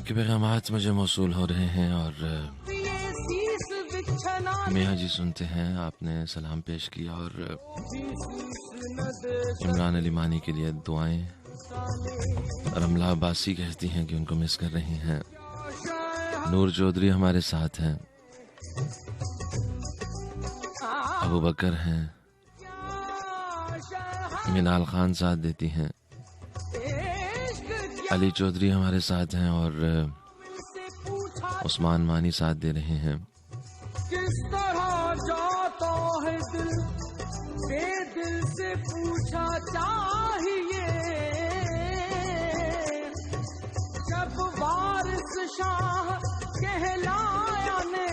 आपके पैगामात मुझे मौसूल हो रहे हैं और मियाँ जी सुनते हैं। आपने सलाम पेश किया और इमरान अली मानी के लिए दुआएं। रमला अब्बासी कहती हैं कि उनको मिस कर रही हैं। नूर चौधरी हमारे साथ हैं। अबू बकर हैं। मिनाल खान साथ देती हैं। अली चौधरी हमारे साथ हैं और उस्मान मानी साथ दे रहे हैं। किस तरह जाता है दिल बेदिल से पूछा चाहिए, जब वारिस शाह कहलाया ने,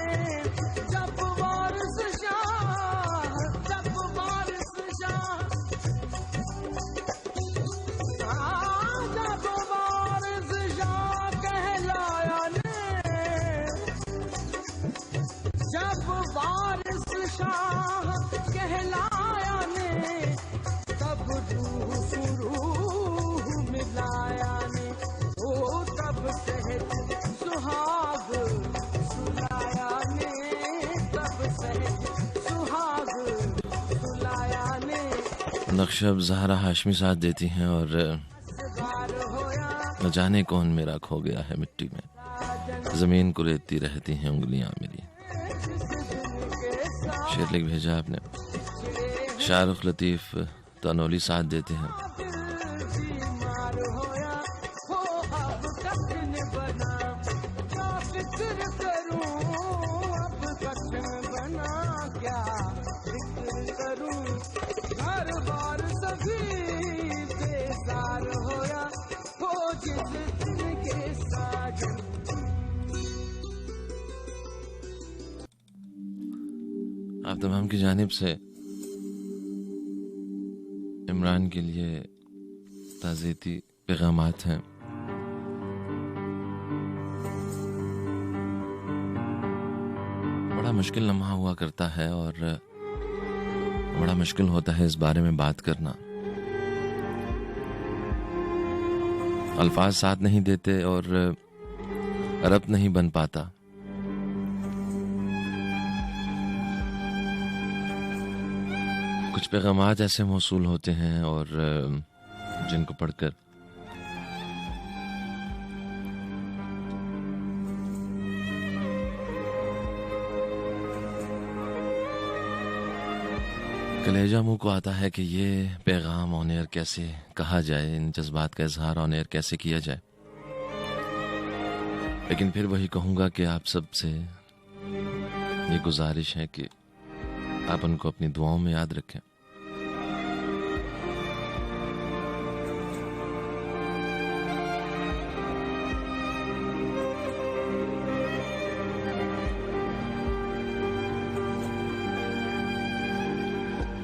जब वारिस शाह, जब वारिस शाह, जब वारिस शाह कहलाया ने, जब वारिस शाह कहलाया ने, तब रूह सुरूह मिलाया ने, ओ तब सहज सुहाग सुलाया ने, तब सहज सुहाग सुलाया ने। नक्शब ज़हरा हाशमी साथ देती हैं और न जाने कौन मेरा खो गया है मिट्टी में, ज़मीन को रेतती रहती हैं उंगलियां मेरी। शेर लिख भेजा आपने। शाहरुख लतीफ़ तनोली साथ देते हैं। आप तमाम की जानिब से इमरान के लिए ताज़ियती पैगामात हैं। बड़ा मुश्किल लम्हा हुआ करता है और बड़ा मुश्किल होता है इस बारे में बात करना। अल्फाज साथ नहीं देते और रब्त नहीं बन पाता। कुछ पैगामात ऐसे मौसूल होते हैं और जिनको पढ़कर कलेजा मुंह को आता है कि ये पैगाम ऑन एयर कैसे कहा जाए, इन जज्बात का इजहार ऑन एयर कैसे किया जाए। लेकिन फिर वही कहूँगा कि आप सबसे ये गुजारिश है कि आप उनको अपनी दुआओं में याद रखें।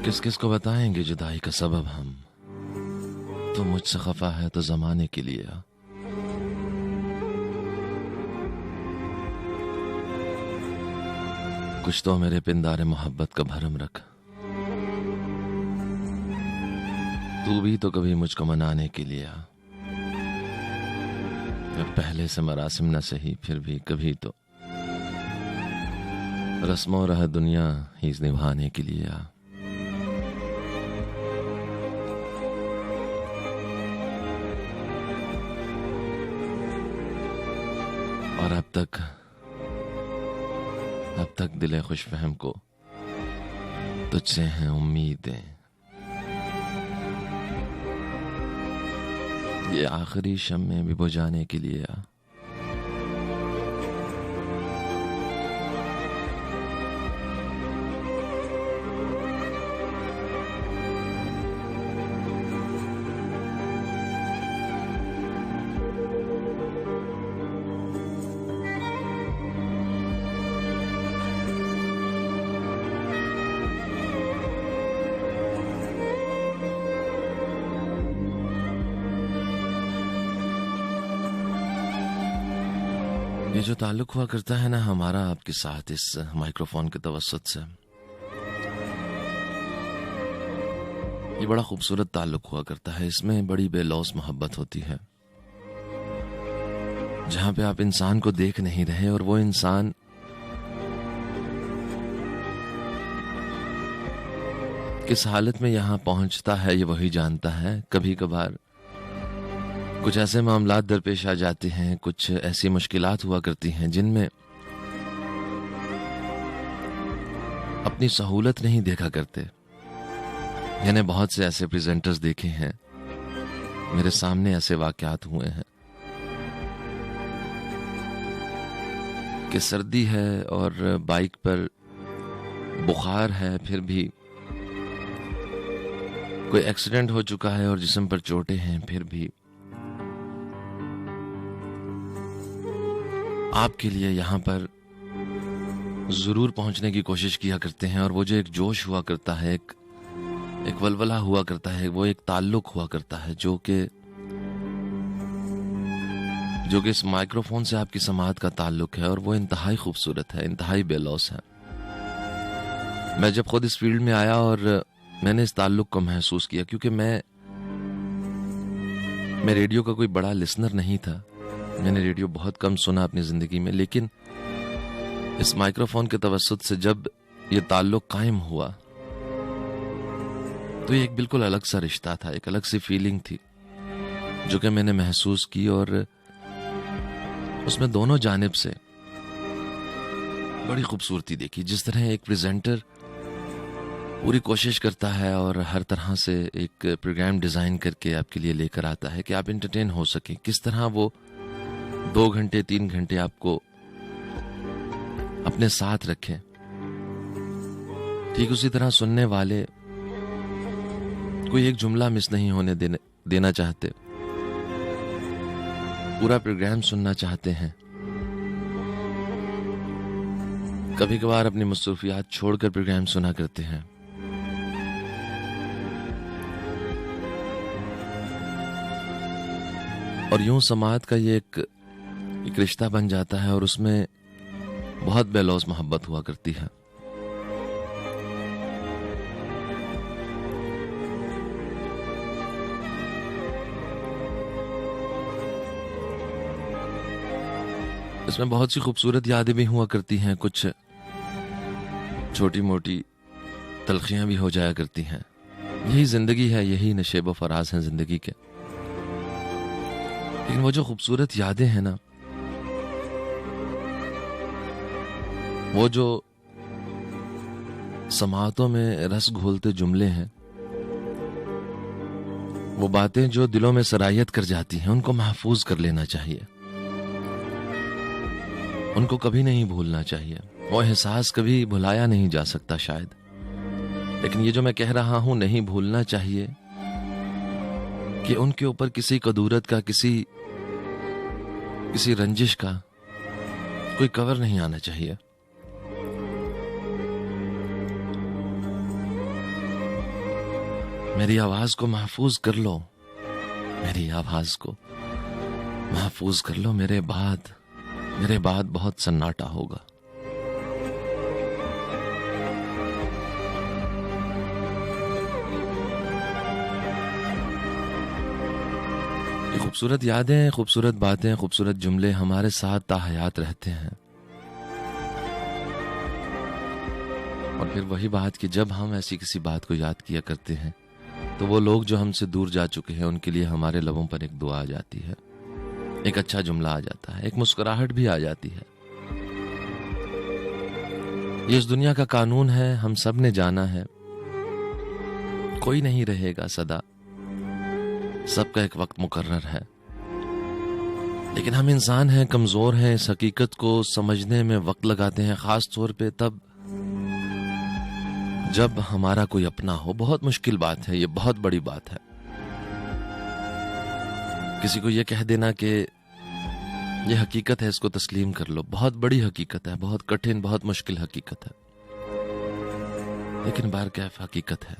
किस किस को बताएंगे जुदाई का सबब हम, तो मुझसे खफा है तो जमाने के लिए। कुछ तो मेरे पिंदारे मोहब्बत का भरम रख, तू भी तो कभी मुझको मनाने के लिए आ। जब पहले से मरासिम न सही फिर भी कभी तो रस्मों रह दुनिया ही निभाने के लिए आ। और अब तक दिले खुशफहम को तुझसे हैं उम्मीदें, ये आखिरी शम्मे भी बुझाने के लिए आ। ये जो ताल्लुक हुआ करता है ना हमारा आपके साथ इस माइक्रोफोन के तवस्सुत से, ये बड़ा खूबसूरत ताल्लुक हुआ करता है। इसमें बड़ी बेलौस मोहब्बत होती है। जहां पे आप इंसान को देख नहीं रहे और वो इंसान किस हालत में यहां पहुंचता है ये वही जानता है। कभी कभार कुछ ऐसे मामलात दरपेश आ जाते हैं, कुछ ऐसी मुश्किलात हुआ करती हैं जिनमें अपनी सहूलत नहीं देखा करते। मैंने बहुत से ऐसे प्रेजेंटर्स देखे हैं, मेरे सामने ऐसे वाकयात हुए हैं कि सर्दी है और बाइक पर बुखार है, फिर भी कोई एक्सीडेंट हो चुका है और जिस्म पर चोटें हैं, फिर भी आपके लिए यहां पर जरूर पहुंचने की कोशिश किया करते हैं। और वो जो एक जोश हुआ करता है, एक वलवला हुआ करता है, वो एक ताल्लुक हुआ करता है जो कि इस माइक्रोफोन से आपकी समाअत का ताल्लुक है, और वो इंतहाई खूबसूरत है, इंतहाई बेलौस है। मैं जब खुद इस फील्ड में आया और मैंने इस ताल्लुक को महसूस किया, क्योंकि मैं रेडियो का कोई बड़ा लिसनर नहीं था, मैंने रेडियो बहुत कम सुना अपनी जिंदगी में, लेकिन इस माइक्रोफोन के तवस्सुत से जब ये ताल्लुक कायम हुआ तो ये एक बिल्कुल अलग सा रिश्ता था, एक अलग सी फीलिंग थी जो कि मैंने महसूस की। और उसमें दोनों जानिब से बड़ी खूबसूरती देखी। जिस तरह एक प्रेजेंटर पूरी कोशिश करता है और हर तरह से एक प्रोग्राम डिजाइन करके आपके लिए लेकर आता है कि आप एंटरटेन हो सकें, किस तरह वो 2 घंटे 3 घंटे आपको अपने साथ रखें, ठीक उसी तरह सुनने वाले कोई एक जुमला मिस नहीं होने देना चाहते, पूरा प्रोग्राम सुनना चाहते हैं। कभी कभार अपनी मसरूफियात छोड़कर प्रोग्राम सुना करते हैं। और यूं समाअत का ये एक रिश्ता बन जाता है और उसमें बहुत बेलौस मोहब्बत हुआ करती है। इसमें बहुत सी खूबसूरत यादें भी हुआ करती हैं, कुछ छोटी मोटी तलखियां भी हो जाया करती हैं। यही जिंदगी है, यही नशेब व फराज हैं जिंदगी के। लेकिन वो जो खूबसूरत यादें हैं ना, वो जो समाअतों में रस घोलते जुमले हैं, वो बातें जो दिलों में सरायत कर जाती हैं, उनको महफूज कर लेना चाहिए, उनको कभी नहीं भूलना चाहिए। वो एहसास कभी भुलाया नहीं जा सकता शायद, लेकिन ये जो मैं कह रहा हूं नहीं भूलना चाहिए कि उनके ऊपर किसी कदूरत का, किसी रंजिश का कोई कवर नहीं आना चाहिए। मेरी आवाज को महफूज कर लो, मेरी आवाज को महफूज कर लो, मेरे बाद बहुत सन्नाटा होगा। ये खूबसूरत यादें, खूबसूरत बातें, खूबसूरत जुमले हमारे साथ ताहयात रहते हैं। और फिर वही बात कि जब हम ऐसी किसी बात को याद किया करते हैं तो वो लोग जो हमसे दूर जा चुके हैं उनके लिए हमारे लबों पर एक दुआ आ जाती है, एक अच्छा जुमला आ जाता है, एक मुस्कुराहट भी आ जाती है। ये इस दुनिया का कानून है, हम सब ने जाना है, कोई नहीं रहेगा सदा, सबका एक वक्त मुकर्रर है। लेकिन हम इंसान हैं, कमजोर हैं, इस हकीकत को समझने में वक्त लगाते हैं, खास तौर पे तब जब हमारा कोई अपना हो। बहुत मुश्किल बात है, ये बहुत बड़ी बात है। किसी को ये कह देना कि ये हकीकत है, इसको तस्लीम कर लो, बहुत बड़ी हकीकत है, बहुत कठिन, बहुत मुश्किल हकीकत है, लेकिन बारकैफ हकीकत है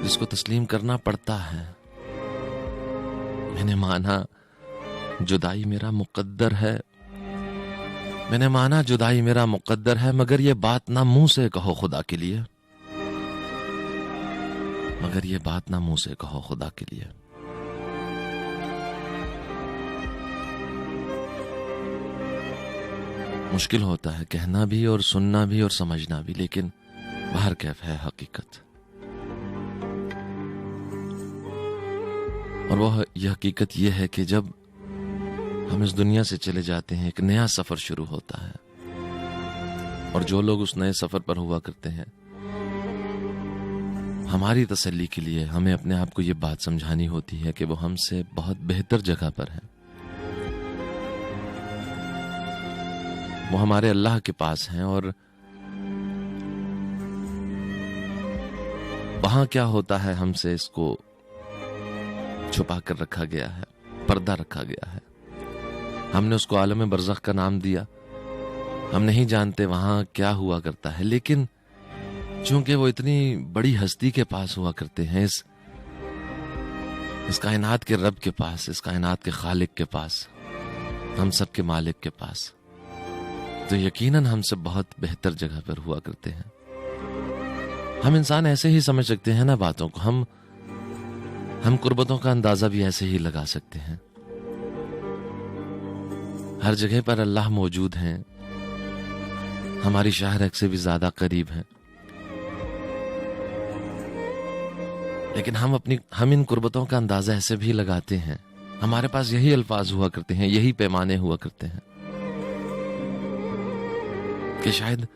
जिसको तस्लीम करना पड़ता है। मैंने माना जुदाई मेरा मुकद्दर है, मैंने माना जुदाई मेरा मुकद्दर है, मगर ये बात ना मुंह से कहो खुदा के लिए, मगर ये बात ना मुंह से कहो खुदा के लिए। मुश्किल होता है कहना भी और सुनना भी और समझना भी, लेकिन बाहर कैफ है हकीकत। और वह यह हकीकत यह है कि जब हम इस दुनिया से चले जाते हैं एक नया सफर शुरू होता है, और जो लोग उस नए सफर पर हुआ करते हैं, हमारी तसल्ली के लिए हमें अपने आप को ये बात समझानी होती है कि वो हमसे बहुत बेहतर जगह पर है। वो हमारे अल्लाह के पास हैं, और वहां क्या होता है हमसे इसको छुपा कर रखा गया है, पर्दा रखा गया है। हमने उसको आलम बरज़ख का नाम दिया। हम नहीं जानते वहां क्या हुआ करता है, लेकिन चूंकि वो इतनी बड़ी हस्ती के पास हुआ करते हैं, इस कायनात के रब के पास, इस कायनात के खालिक के पास, हम सब के मालिक के पास, तो यकीनन हमसे बहुत बेहतर जगह पर हुआ करते हैं। हम इंसान ऐसे ही समझ सकते हैं ना बातों को, हम कुर्बतों का अंदाजा भी ऐसे ही लगा सकते हैं। हर जगह पर अल्लाह मौजूद हैं, हमारी शाहरग से भी ज्यादा करीब हैं, लेकिन हम इन कुर्बतों का अंदाजा ऐसे भी लगाते हैं। हमारे पास यही अल्फाज हुआ करते हैं, यही पैमाने हुआ करते हैं कि शायद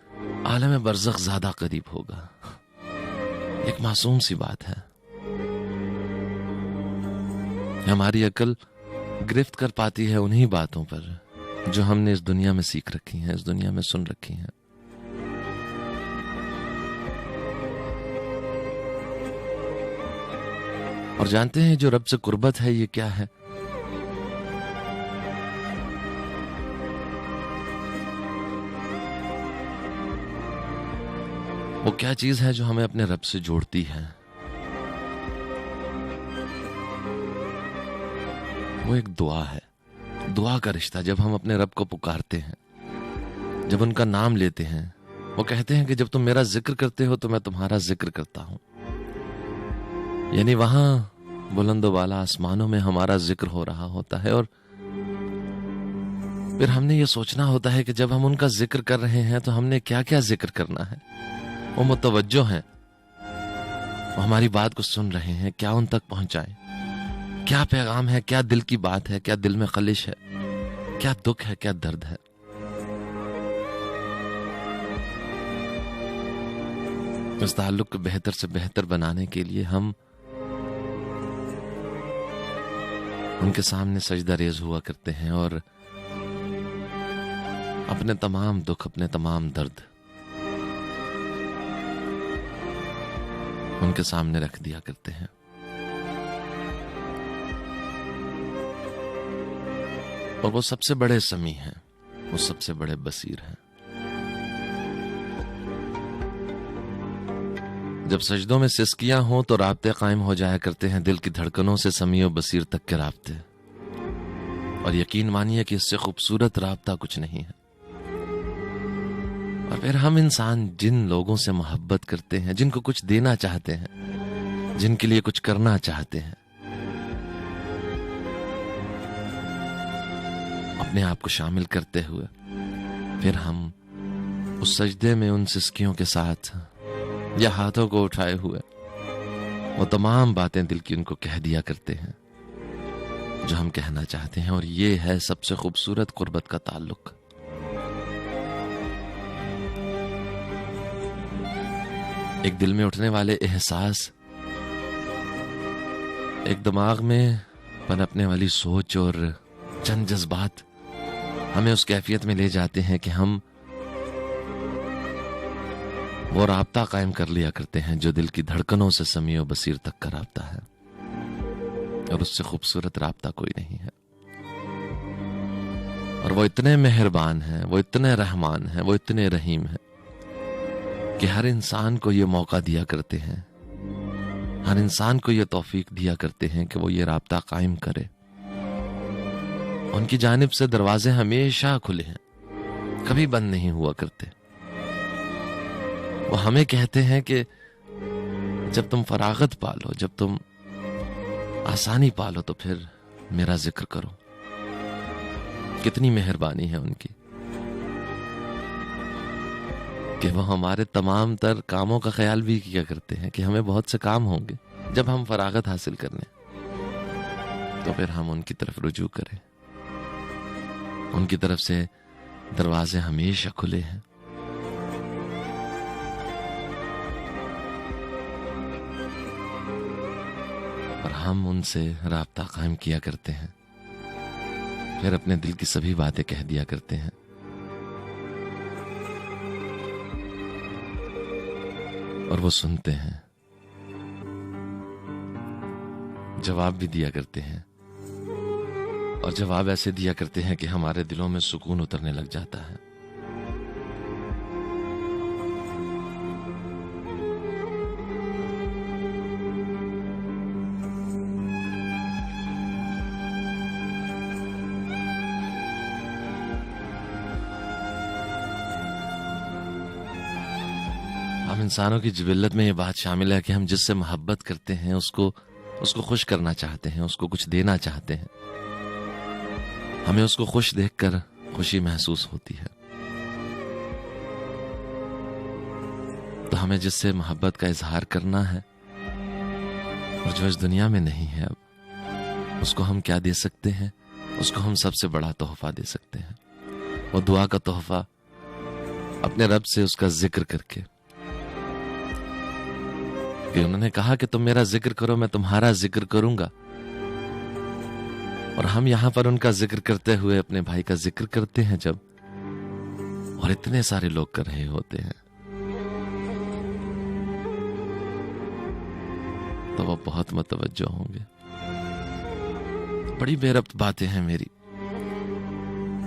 आलम बरज़ख ज्यादा करीब होगा। एक मासूम सी बात है, हमारी अकल गिरफ्त कर पाती है उन्हीं बातों पर जो हमने इस दुनिया में सीख रखी हैं, इस दुनिया में सुन रखी हैं। और जानते हैं जो रब से कुर्बत है ये क्या है? वो क्या चीज है जो हमें अपने रब से जोड़ती है? वो एक दुआ है, दुआ का रिश्ता। जब हम अपने रब को पुकारते हैं, जब उनका नाम लेते हैं, वो कहते हैं कि जब तुम मेरा जिक्र करते हो तो मैं तुम्हारा जिक्र करता हूं। यानी वहां बुलंदो वाला आसमानों में हमारा जिक्र हो रहा होता है, और फिर हमने ये सोचना होता है कि जब हम उनका जिक्र कर रहे हैं तो हमने क्या क्या जिक्र करना है। वो मुतवज्जो हैं, वो हमारी बात को सुन रहे हैं, क्या उन तक पहुंचाएं, क्या पैगाम है, क्या दिल की बात है, क्या दिल में खलिश है, क्या दुख है, क्या दर्द है। इस ताल्लुक को बेहतर से बेहतर बनाने के लिए हम उनके सामने सजदा रेज हुआ करते हैं और अपने तमाम दुख, अपने तमाम दर्द उनके सामने रख दिया करते हैं। और वो सबसे बड़े समी हैं, वो सबसे बड़े बसीर हैं। जब सजदों में सिसकियां हों तो राब्ते कायम हो जाया करते हैं दिल की धड़कनों से समी और बसीर तक के राब्ते। और यकीन मानिए कि इससे खूबसूरत राब्ता कुछ नहीं है। और फिर हम इंसान जिन लोगों से मोहब्बत करते हैं, जिनको कुछ देना चाहते हैं, जिनके लिए कुछ करना चाहते हैं, अपने आप को शामिल करते हुए फिर हम उस सजदे में उन सिसकियों के साथ या हाथों को उठाए हुए वो तमाम बातें दिल की उनको कह दिया करते हैं जो हम कहना चाहते हैं। और ये है सबसे खूबसूरत कुर्बत का ताल्लुक। एक दिल में उठने वाले एहसास, एक दिमाग में पनपने वाली सोच और चंद जज्बात हमें उस कैफियत में ले जाते हैं कि हम वो राब्ता कायम कर लिया करते हैं जो दिल की धड़कनों से समी और बसीर तक का राब्ता है। और उससे खूबसूरत राब्ता कोई नहीं है। और वो इतने मेहरबान हैं, वो इतने रहमान हैं, वो इतने रहीम हैं कि हर इंसान को ये मौका दिया करते हैं, हर इंसान को ये तौफीक दिया करते हैं कि वो ये राब्ता कायम करे। उनकी जानिब से दरवाजे हमेशा खुले हैं, कभी बंद नहीं हुआ करते। वो हमें कहते हैं कि जब तुम फरागत पालो, जब तुम आसानी पालो तो फिर मेरा जिक्र करो। कितनी मेहरबानी है उनकी। कि वो हमारे तमाम तर कामों का ख्याल भी किया करते हैं कि हमें बहुत से काम होंगे। जब हम फरागत हासिल करने तो फिर हम उनकी तरफ रुजू करें। उनकी तरफ से दरवाजे हमेशा खुले हैं। और हम उनसे राब्ता कायम किया करते हैं, फिर अपने दिल की सभी बातें कह दिया करते हैं। और वो सुनते हैं, जवाब भी दिया करते हैं। और जवाब ऐसे दिया करते हैं कि हमारे दिलों में सुकून उतरने लग जाता है। हम इंसानों की जिबिल्लत में ये बात शामिल है कि हम जिससे मोहब्बत करते हैं उसको खुश करना चाहते हैं, उसको कुछ देना चाहते हैं। हमें उसको खुश देखकर खुशी महसूस होती है। तो हमें जिससे मोहब्बत का इजहार करना है और जो इस दुनिया में नहीं है अब, उसको हम क्या दे सकते हैं? उसको हम सबसे बड़ा तोहफा दे सकते हैं। वो दुआ का तोहफा, अपने रब से उसका जिक्र करके। कि उन्होंने कहा कि तुम मेरा जिक्र करो, मैं तुम्हारा जिक्र करूंगा। और हम यहां पर उनका जिक्र करते हुए अपने भाई का जिक्र करते हैं जब, और इतने सारे लोग कर रहे होते हैं, तो वो बहुत मुतवज्जो होंगे। बड़ी बेरब्त बातें हैं मेरी,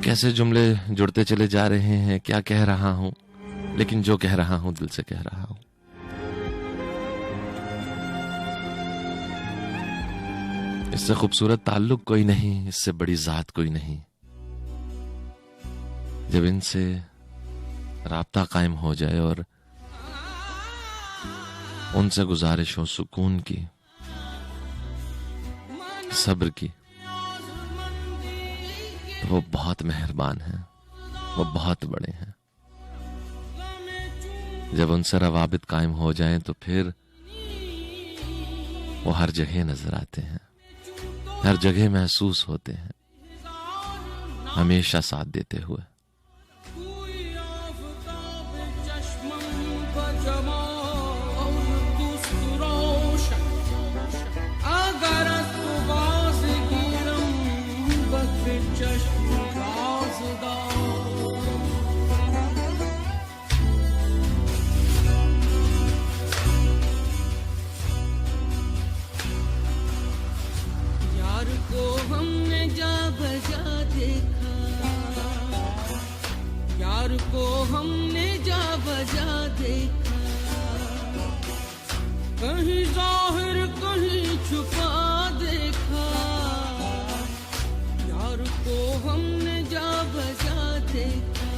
कैसे जुमले जुड़ते चले जा रहे हैं, क्या कह रहा हूं, लेकिन जो कह रहा हूं दिल से कह रहा हूं। इससे खूबसूरत ताल्लुक कोई नहीं, इससे बड़ी जात कोई नहीं। जब इनसे राब्ता कायम हो जाए और उनसे गुजारिश हो सुकून की, सब्र की, तो वो बहुत मेहरबान हैं, वो बहुत बड़े हैं। जब उनसे रवाबित कायम हो जाएं तो फिर वो हर जगह नजर आते हैं, हर जगह महसूस होते हैं, हमेशा साथ देते हुए। को हमने जा बजा देखा, कहीं जाहिर कहीं छुपा देखा। यार को हमने जा बजा देखा।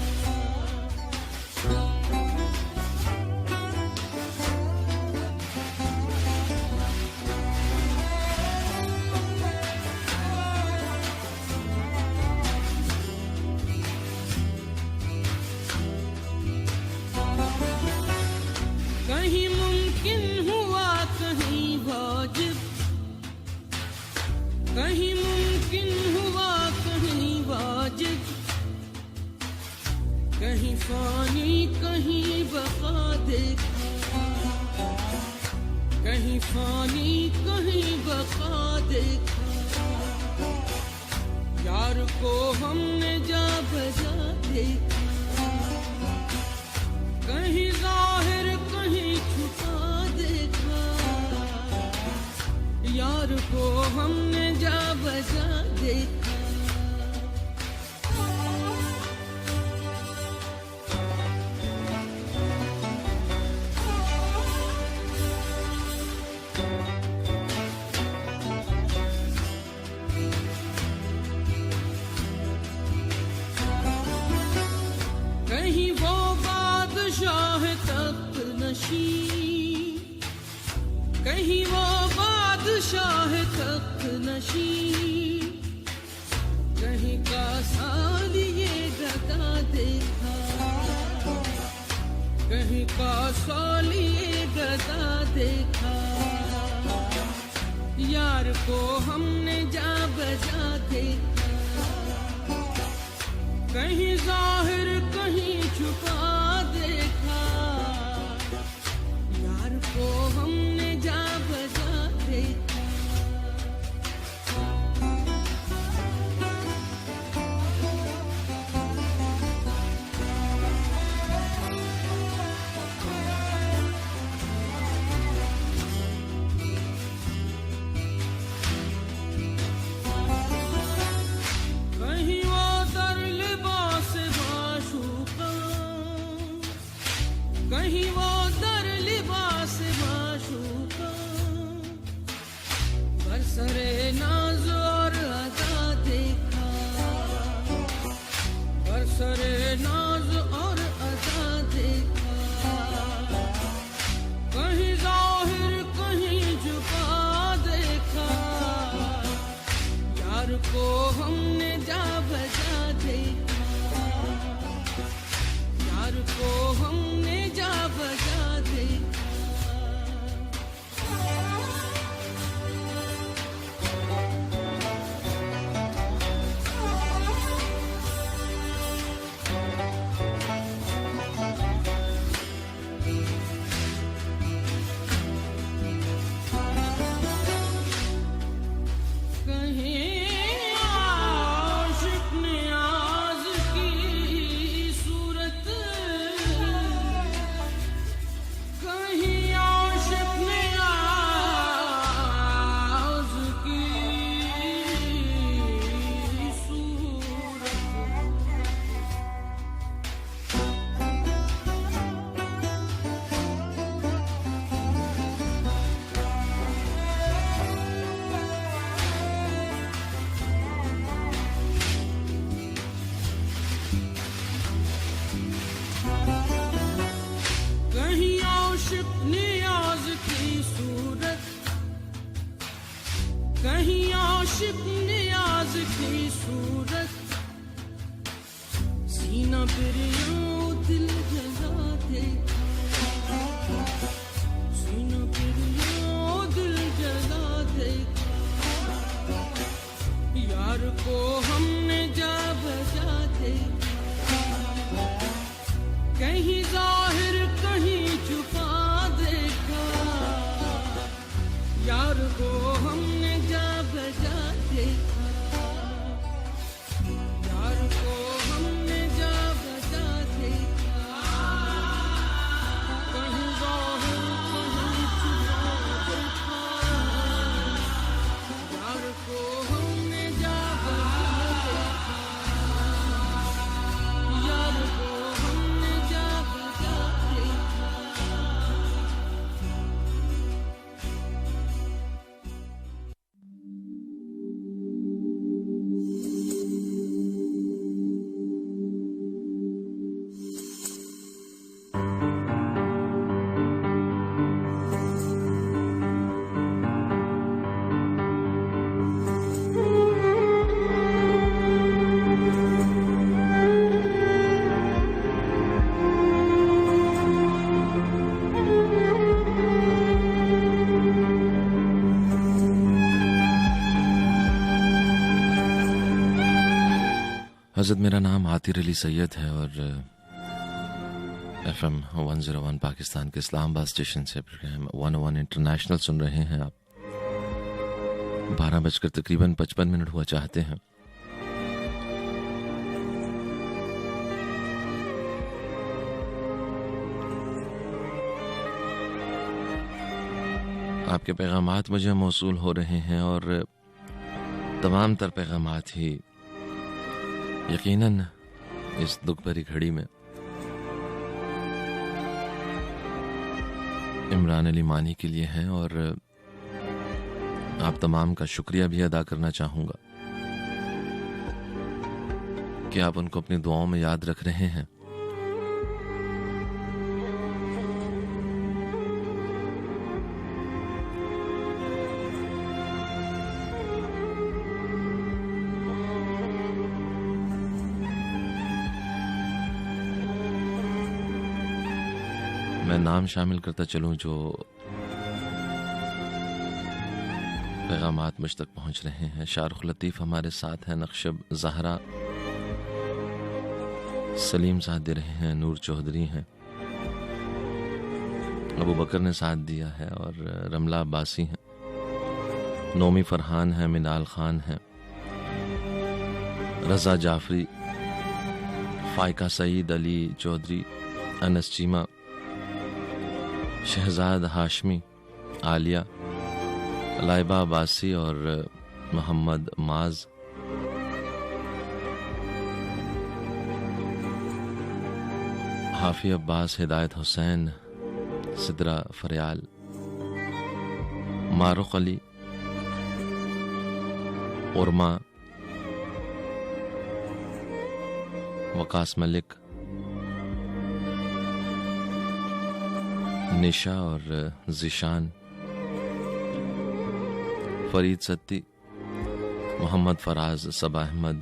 कहीं मुमकिन हुआ कहीं वाजिब, कहीं मुमकिन हुआ कहीं वाजिब, कहीं फानी कहीं बका देखा, कहीं फानी कहीं बका देखा। यार को हमने जा बजा देखा, कहीं जाहिर कहीं छुपा देखा। यार को हमने जा बजा देखा। कहीं वो बादशाह तख्त नशी, कहीं वो बादशाह तख्त नशी, कहीं का साल ये गदा देखा, कहीं कौशली गदा देखा, यार को हमने जा बजा देखा, कहीं जाहिर कहीं छुपा देखा, यार को हमने जा बजा देखा। कहीं वो दर लिबास माशूका, बरसरे नाज और अदा देखा, बरसरे नाज और अदा देखा, कहीं जाहिर कहीं छुपा देखा, यार को हमने जा बजा देखा, यार को हमने जा बजा देखा। कहीं आशिक नियाज की सूरत, सीना बिरिया दिल जला देखा, सीना बिरिया दिल जला देखा, यार को हमने जा बजा देखा, कहीं जाहिर कहीं छुपा देखा, यार को हमने जा बजा देखा, यार को हमने जा बजा देखा, कहीं जाहिर कहीं छुपा देखा, यार को हमने जा बजा देखा, यार को हमने जा बजा देखा। हज़रत, मेरा नाम आतिर अली सैयद है और FM 101 पाकिस्तान के इस्लामाबाद स्टेशन से प्रोग्राम 101 इंटरनेशनल सुन रहे हैं आप। 12 तकरीबन 55 मिनट हुआ चाहते हैं। आपके पैगामात मुझे मौसूल हो रहे हैं और तमाम तर पैगामात ही यकीनन इस दुख भरी घड़ी में इमरान अली मानी के लिए हैं और आप तमाम का शुक्रिया भी अदा करना चाहूंगा कि आप उनको अपनी दुआओं में याद रख रहे हैं। मैं नाम शामिल करता चलूं जो पैगामात मुझ तक पहुंच रहे हैं। शाहरुख लतीफ़ हमारे साथ हैं, नक्शब ज़हरा सलीम साथ दे रहे हैं, नूर चौधरी हैं, अबू बकर ने साथ दिया है और रमला अब्बासी हैं, नोमी फरहान है, मिनाल खान है, रज़ा जाफरी, फाइका सईद, अली चौधरी, अनस चीमा, शहजाद हाशमी, आलिया, लाइबा अब्बासी और मोहम्मद माज, हाफी अब्बास, हिदायत हुसैन, सिदरा फरियाल, मारुख अली, उर्मा, वकास मलिक, निशा और जिशान, फरीद सत्ती, मोहम्मद फराज, सबा अहमद,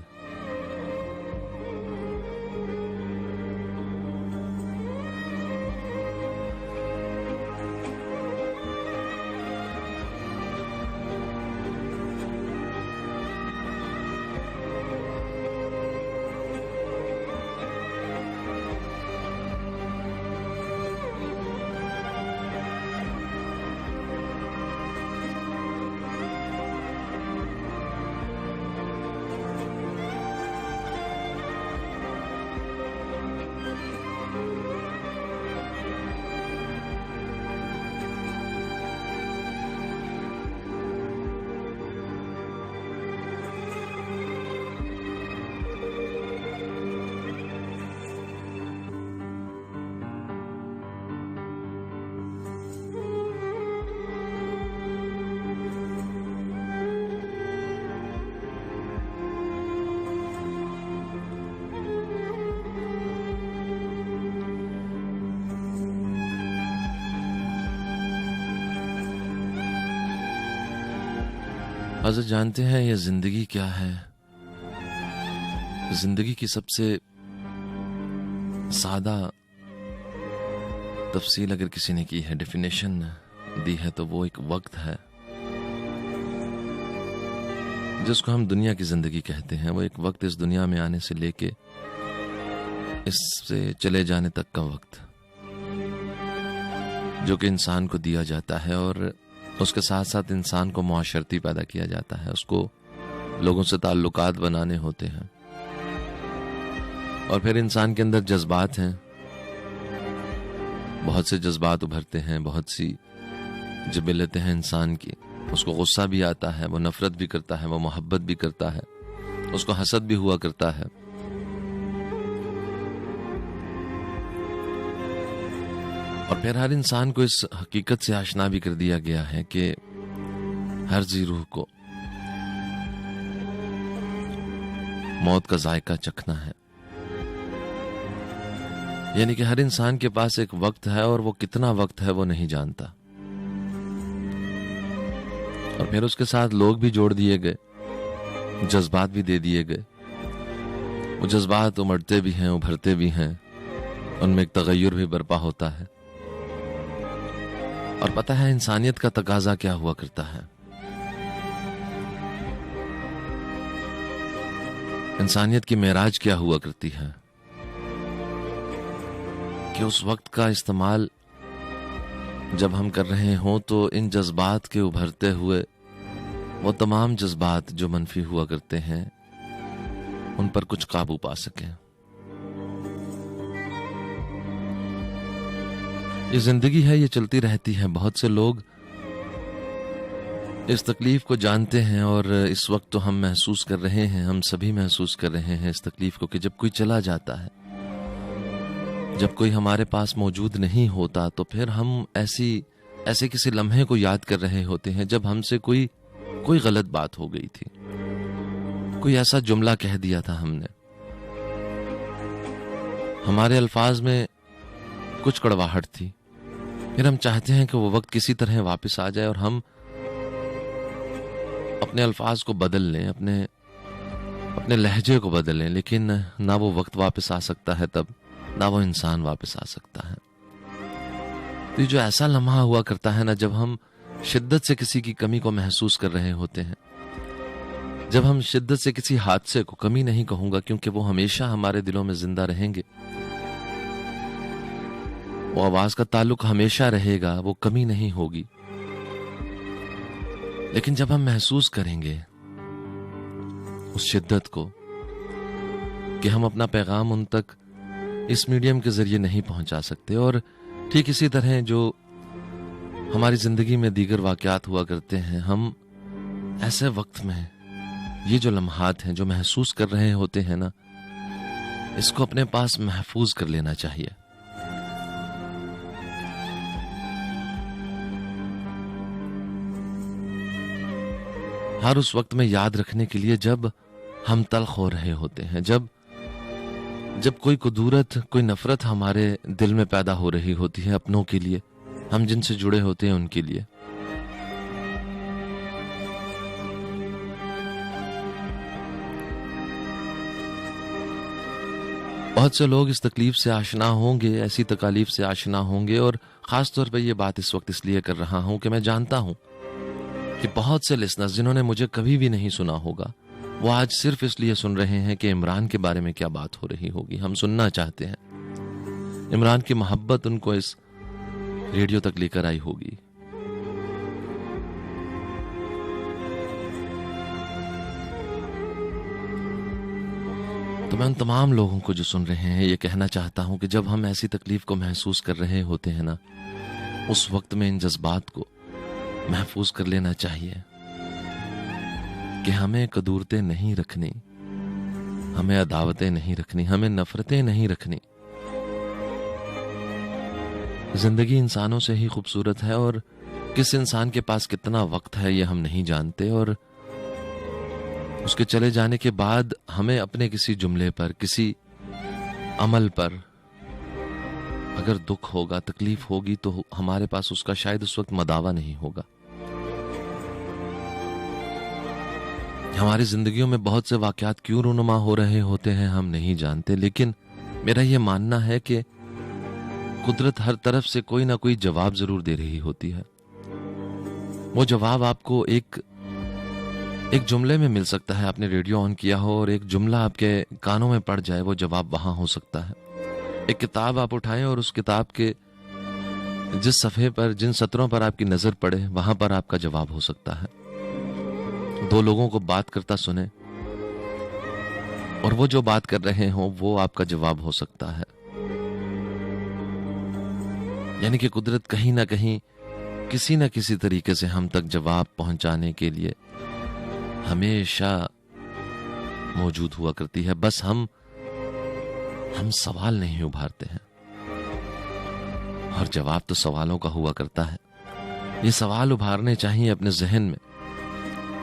हज़रत जानते हैं ये जिंदगी क्या है? जिंदगी की सबसे सादा तफसील अगर किसी ने की है, डेफिनेशन दी है, तो वो एक वक्त है जिसको हम दुनिया की जिंदगी कहते हैं। वो एक वक्त इस दुनिया में आने से लेके इससे चले जाने तक का वक्त जो कि इंसान को दिया जाता है, और उसके साथ साथ इंसान को मुआशरती पैदा किया जाता है, उसको लोगों से ताल्लुकात बनाने होते हैं, और फिर इंसान के अंदर जज्बात हैं, बहुत से जज्बात उभरते हैं, बहुत सी जिबिलतें हैं इंसान की। उसको गुस्सा भी आता है, वो नफरत भी करता है, वो मोहब्बत भी करता है, उसको हसद भी हुआ करता है। और फिर हर इंसान को इस हकीकत से आशना भी कर दिया गया है कि हर जी रूह को मौत का जायका चखना है, यानी कि हर इंसान के पास एक वक्त है और वो कितना वक्त है वो नहीं जानता। और फिर उसके साथ लोग भी जोड़ दिए गए, जज्बात भी दे दिए गए। वो जज्बात उमड़ते भी हैं, उभरते भी हैं, उनमें एक तगय्युर भी बर्पा होता है। और पता है इंसानियत का तकाजा क्या हुआ करता है? इंसानियत की मेराज क्या हुआ करती है कि उस वक्त का इस्तेमाल जब हम कर रहे हों तो इन जज्बात के उभरते हुए वो तमाम जज्बात जो मनफी हुआ करते हैं उन पर कुछ काबू पा सकें। ये जिंदगी है, ये चलती रहती है। बहुत से लोग इस तकलीफ को जानते हैं और इस वक्त तो हम महसूस कर रहे हैं, हम सभी महसूस कर रहे हैं इस तकलीफ को कि जब कोई चला जाता है, जब कोई हमारे पास मौजूद नहीं होता, तो फिर हम ऐसे किसी लम्हे को याद कर रहे होते हैं जब हमसे कोई गलत बात हो गई थी, कोई ऐसा जुमला कह दिया था हमने, हमारे अल्फाज में कुछ कड़वाहट थी। फिर हम चाहते हैं कि वो वक्त किसी तरह वापस आ जाए और हम अपने अल्फाज को बदल लें, अपने लहजे को बदल लें, लेकिन ना वो वक्त वापस आ सकता है तब, ना वो इंसान वापस आ सकता है। तो ये जो ऐसा लम्हा हुआ करता है ना, जब हम शिद्दत से किसी की कमी को महसूस कर रहे होते हैं, जब हम शिद्दत से किसी हादसे को, कमी नहीं कहूंगा क्योंकि वो हमेशा हमारे दिलों में जिंदा रहेंगे, वो आवाज का ताल्लुक हमेशा रहेगा, वो कमी नहीं होगी। लेकिन जब हम महसूस करेंगे उस शिद्दत को कि हम अपना पैगाम उन तक इस मीडियम के जरिए नहीं पहुंचा सकते, और ठीक इसी तरह जो हमारी जिंदगी में दीगर वाकयात हुआ करते हैं, हम ऐसे वक्त में ये जो लम्हात हैं जो महसूस कर रहे होते हैं ना, इसको अपने पास महफूज कर लेना चाहिए। हर उस वक्त में याद रखने के लिए जब हम तल्ख हो रहे होते हैं, जब कोई कुदूरत, कोई नफरत हमारे दिल में पैदा हो रही होती है अपनों के लिए, हम जिनसे जुड़े होते हैं उनके लिए। बहुत से लोग इस तकलीफ से आशना होंगे, ऐसी तकालीफ से आशना होंगे, और खास तौर पर यह बात इस वक्त इसलिए कर रहा हूं कि मैं जानता हूं कि बहुत से लिसनर्स जिन्होंने मुझे कभी भी नहीं सुना होगा, वो आज सिर्फ इसलिए सुन रहे हैं कि इमरान के बारे में क्या बात हो रही होगी। हम सुनना चाहते हैं, इमरान की मोहब्बत उनको इस रेडियो तक लेकर आई होगी। तो मैं उन तमाम लोगों को जो सुन रहे हैं ये कहना चाहता हूं कि जब हम ऐसी तकलीफ को महसूस कर रहे होते हैं ना, उस वक्त में इन जज्बात को महफूज कर लेना चाहिए कि हमें कदूरतें नहीं रखनी, हमें अदावतें नहीं रखनी, हमें नफरतें नहीं रखनी। जिंदगी इंसानों से ही खूबसूरत है, और किस इंसान के पास कितना वक्त है ये हम नहीं जानते, और उसके चले जाने के बाद हमें अपने किसी जुमले पर, किसी अमल पर अगर दुख होगा, तकलीफ होगी, तो हमारे पास उसका शायद उस वक्त मदावा नहीं होगा। हमारी जिंदगियों में बहुत से वाकयात क्यों रूनुमा हो रहे होते हैं हम नहीं जानते, लेकिन मेरा यह मानना है कि कुदरत हर तरफ से कोई ना कोई जवाब जरूर दे रही होती है। वो जवाब आपको एक जुमले में मिल सकता है, आपने रेडियो ऑन किया हो और एक जुमला आपके कानों में पड़ जाए, वो जवाब वहां हो सकता है। एक किताब आप उठाएं और उस किताब के जिस सफ़े पर, जिन सत्रों पर आपकी नजर पड़े, वहां पर आपका जवाब हो सकता है। दो लोगों को बात करता सुने और वो जो बात कर रहे हो वो आपका जवाब हो सकता है। यानी कि कुदरत कहीं ना कहीं, किसी ना किसी तरीके से हम तक जवाब पहुंचाने के लिए हमेशा मौजूद हुआ करती है। बस हम सवाल नहीं उभारते हैं, और जवाब तो सवालों का हुआ करता है। ये सवाल उभारने चाहिए अपने जहन में,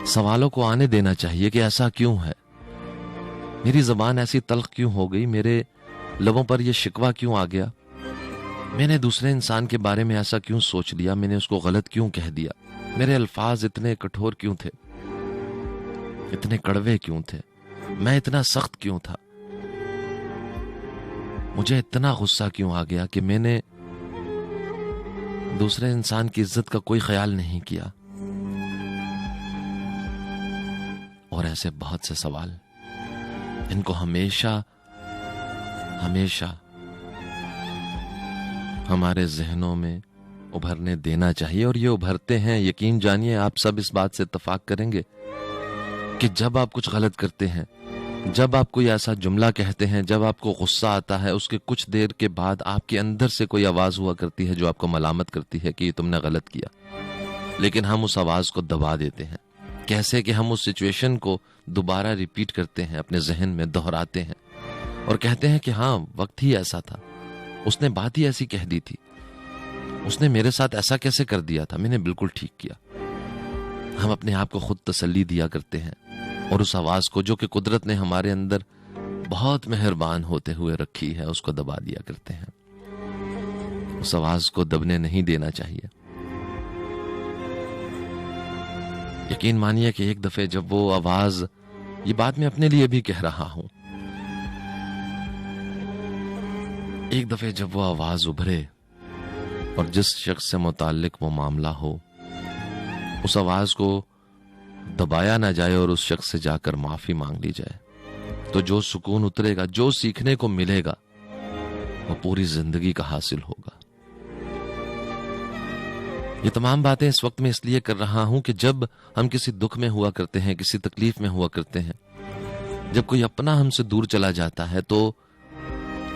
सवालों को आने देना चाहिए कि ऐसा क्यों है, मेरी जबान ऐसी तल्ख क्यों हो गई, मेरे लबों पर यह शिकवा क्यों आ गया, मैंने दूसरे इंसान के बारे में ऐसा क्यों सोच लिया, मैंने उसको गलत क्यों कह दिया, मेरे अल्फाज इतने कठोर क्यों थे, इतने कड़वे क्यों थे, मैं इतना सख्त क्यों था, मुझे इतना गुस्सा क्यों आ गया कि मैंने दूसरे इंसान की इज्जत का कोई ख्याल नहीं किया। और ऐसे बहुत से सवाल, इनको हमेशा हमारे जहनों में उभरने देना चाहिए, और ये उभरते हैं। यकीन जानिए, आप सब इस बात से इत्तेफाक करेंगे कि जब आप कुछ गलत करते हैं, जब आप कोई ऐसा जुमला कहते हैं, जब आपको गुस्सा आता है, उसके कुछ देर के बाद आपके अंदर से कोई आवाज हुआ करती है जो आपको मलामत करती है कि ये तुमने गलत किया, लेकिन हम उस आवाज को दबा देते हैं। कैसे कि हम उस सिचुएशन को दोबारा रिपीट करते हैं, अपने जहन में दोहराते हैं और कहते हैं कि हाँ, वक्त ही ऐसा था, उसने बात ही ऐसी कह दी थी, उसने मेरे साथ ऐसा कैसे कर दिया था, मैंने बिल्कुल ठीक किया। हम अपने आप को खुद तसल्ली दिया करते हैं, और उस आवाज को जो कि कुदरत ने हमारे अंदर बहुत मेहरबान होते हुए रखी है, उसको दबा दिया करते हैं। उस आवाज को दबने नहीं देना चाहिए। यकीन मानिए कि एक दफे जब वो आवाज, ये बात मैं अपने लिए भी कह रहा हूं, एक दफे जब वो आवाज उभरे और जिस शख्स से मुताल्लिक वो मामला हो, उस आवाज को दबाया ना जाए और उस शख्स से जाकर माफी मांग ली जाए, तो जो सुकून उतरेगा, जो सीखने को मिलेगा, वो पूरी जिंदगी का हासिल होगा। ये तमाम बातें इस वक्त मैं इसलिए कर रहा हूं कि जब हम किसी दुख में हुआ करते हैं, किसी तकलीफ में हुआ करते हैं, जब कोई अपना हमसे दूर चला जाता है, तो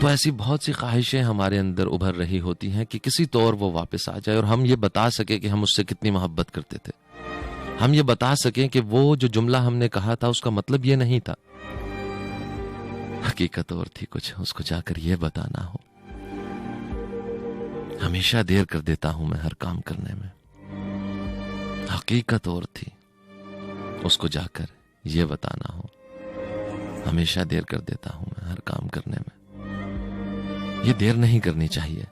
ऐसी बहुत सी ख्वाहिशें हमारे अंदर उभर रही होती हैं कि किसी तौर वो वापस आ जाए और हम ये बता सके कि हम उससे कितनी मोहब्बत करते थे। हम ये बता सकें कि वो जो जुमला हमने कहा था उसका मतलब ये नहीं था, हकीकत और थी कुछ, उसको जाकर ये बताना हो। हमेशा देर कर देता हूं मैं हर काम करने में, हकीकत और थी, उसको जाकर ये बताना हो। हमेशा देर कर देता हूं मैं हर काम करने में। ये देर नहीं करनी चाहिए,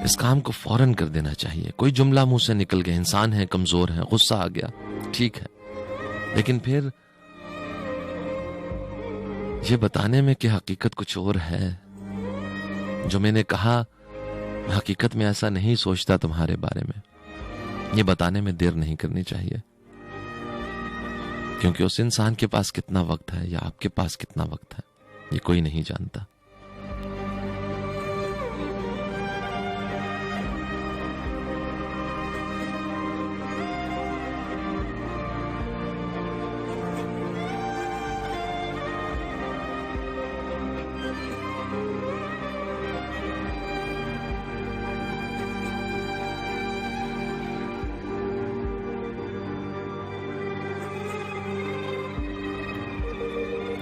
इस काम को फौरन कर देना चाहिए। कोई जुमला मुंह से निकल गया, इंसान है, कमजोर है, गुस्सा आ गया, ठीक है, लेकिन फिर ये बताने में कि हकीकत कुछ और है, जो मैंने कहा हकीकत में ऐसा नहीं सोचता तुम्हारे बारे में, ये बताने में देर नहीं करनी चाहिए। क्योंकि उस इंसान के पास कितना वक्त है या आपके पास कितना वक्त है, ये कोई नहीं जानता।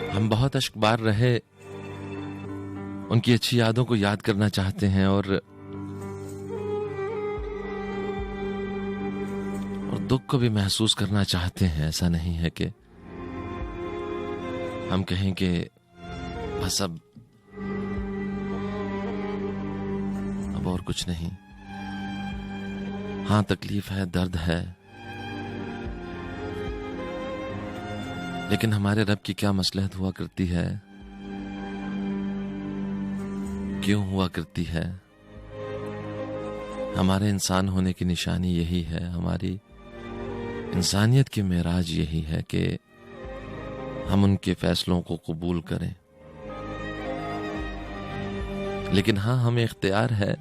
हम बहुत अश्कबार रहे, उनकी अच्छी यादों को याद करना चाहते हैं और दुख को भी महसूस करना चाहते हैं। ऐसा नहीं है कि हम कहें कि बस अब और कुछ नहीं। हाँ, तकलीफ है, दर्द है, लेकिन हमारे रब की क्या मसलहत हुआ करती है, क्यों हुआ करती है। हमारे इंसान होने की निशानी यही है, हमारी इंसानियत की मेराज यही है कि हम उनके फैसलों को कबूल करें। लेकिन हाँ, हमें इख्तियार है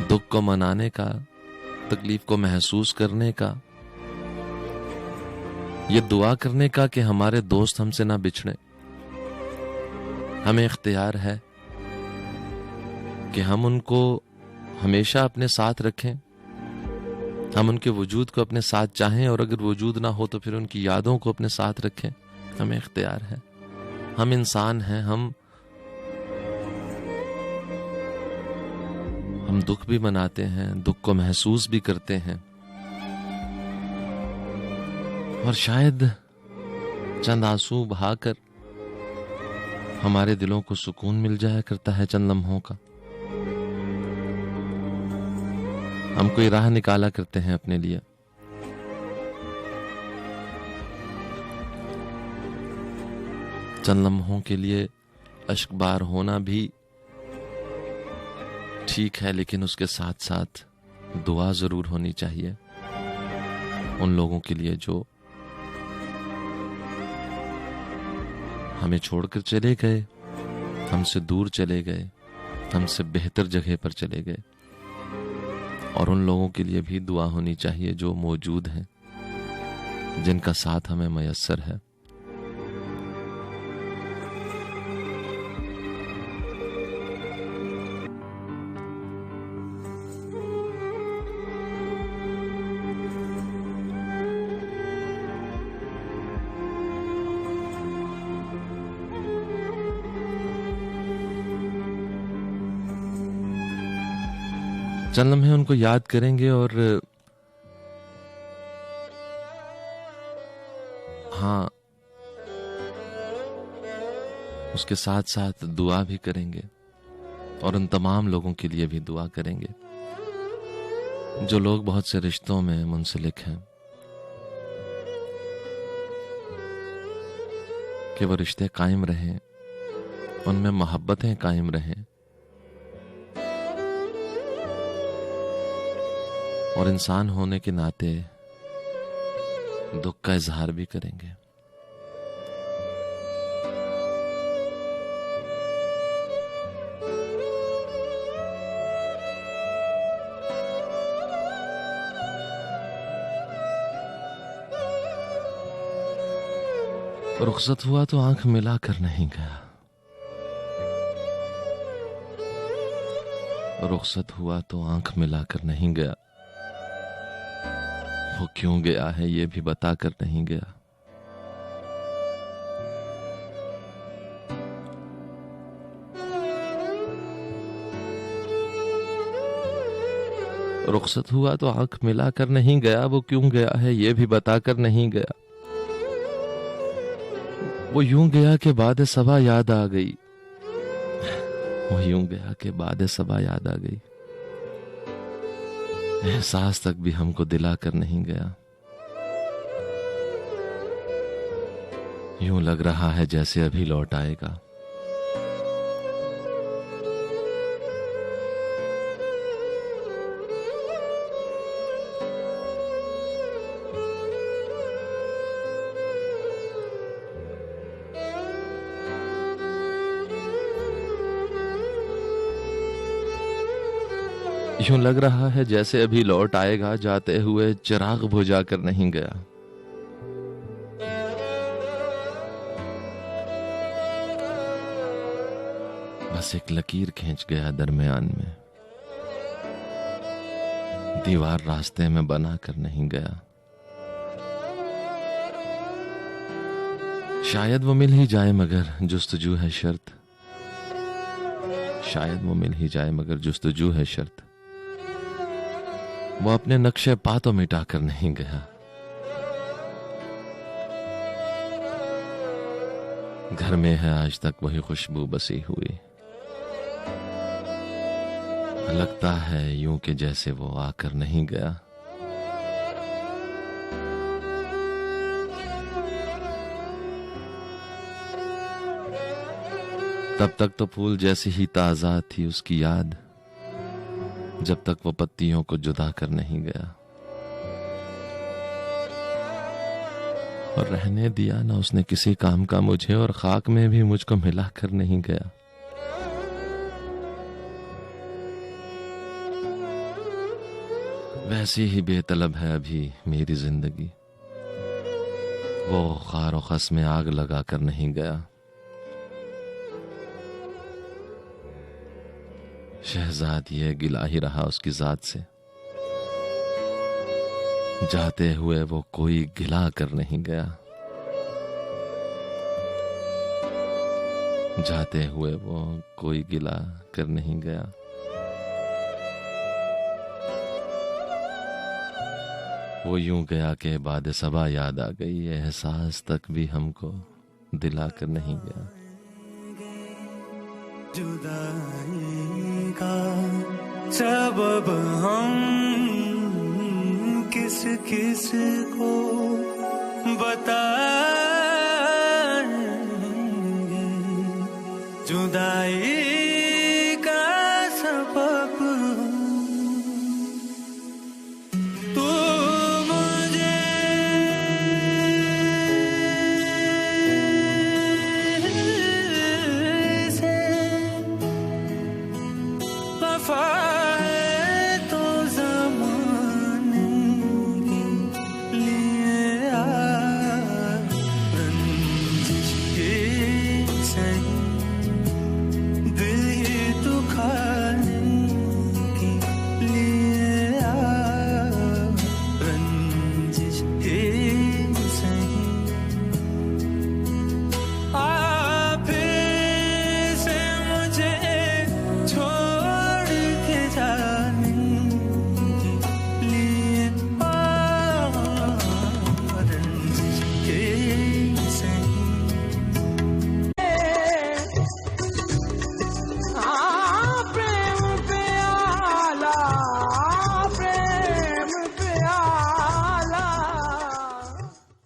दुख को मनाने का, तकलीफ को महसूस करने का, ये दुआ करने का कि हमारे दोस्त हमसे ना बिछड़े। हमें इख्तियार है कि हम उनको हमेशा अपने साथ रखें, हम उनके वजूद को अपने साथ चाहें, और अगर वजूद ना हो तो फिर उनकी यादों को अपने साथ रखें। हमें इख्तियार है, हम इंसान हैं, हम दुख भी मनाते हैं, दुख को महसूस भी करते हैं, और शायद चंद आंसू बहाकर हमारे दिलों को सुकून मिल जाया करता है चंद लम्हों का। हम कोई राह निकाला करते हैं अपने लिए, चंद लम्हों के लिए अश्कबार होना भी ठीक है, लेकिन उसके साथ साथ दुआ जरूर होनी चाहिए उन लोगों के लिए जो हमें छोड़कर चले गए, हमसे दूर चले गए, हमसे बेहतर जगह पर चले गए। और उन लोगों के लिए भी दुआ होनी चाहिए जो मौजूद हैं, जिनका साथ हमें मयस्सर है। चंद लम्हे उनको याद करेंगे और हाँ, उसके साथ साथ दुआ भी करेंगे, और उन तमाम लोगों के लिए भी दुआ करेंगे जो लोग बहुत से रिश्तों में मुंसलिक हैं, कि वो रिश्ते कायम रहें, उनमें मोहब्बतें कायम रहें, और इंसान होने के नाते दुख का इजहार भी करेंगे। रुखसत हुआ तो आंख मिलाकर नहीं गया, रुखसत हुआ तो आंख मिलाकर नहीं गया, वो क्यों गया है ये भी बताकर नहीं गया। रुखसत हुआ तो आंख मिलाकर नहीं गया, वो क्यों गया है ये भी बताकर नहीं गया। वो यूं गया कि बाद सबा याद आ गई, वो यूं गया कि बाद सबा याद आ गई। एहसास तक भी हमको दिलाकर नहीं गया। यूं लग रहा है जैसे अभी लौट आएगा। यूं लग रहा है जैसे अभी लौट आएगा, जाते हुए चिराग बुझा कर नहीं गया। बस एक लकीर खींच गया दरमियान में, दीवार रास्ते में बना कर नहीं गया। शायद वो मिल ही जाए मगर जुस्तजू है शर्त, शायद वो मिल ही जाए मगर जुस्तजू है शर्त। वो अपने नक्शे पा तो मिटा कर नहीं गया। घर में है आज तक वही खुशबू बसी हुई, लगता है यूं कि जैसे वो आकर नहीं गया। तब तक तो फूल जैसी ही ताजा थी उसकी याद, जब तक वो पत्तियों को जुदा कर नहीं गया। और रहने दिया ना उसने किसी काम का मुझे, और खाक में भी मुझको मिला कर नहीं गया। वैसी ही बेतलब है अभी मेरी जिंदगी, वो खार खस में आग लगा कर नहीं गया। शहजाद ये गिला ही रहा उसकी जात से, जाते हुए वो कोई गिला कर नहीं गया। जाते हुए वो कोई गिला कर नहीं गया। वो यूं गया कि बाद सबा याद आ गई, एहसास तक भी हमको दिला कर नहीं गया। जुदाई का सबब हम किस किस को बताएंगे। जुदाई